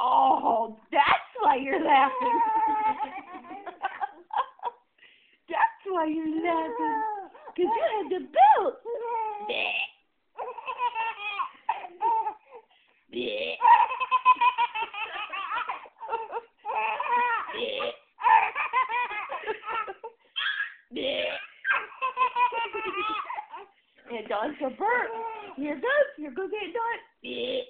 Oh, that's why you're laughing. That's why you're laughing. Because you had the belt. Bleh. Bleh. Bleh. Bleh. And Dawn's a burp. Here goes. Here goes Aunt Dawn. Bleh.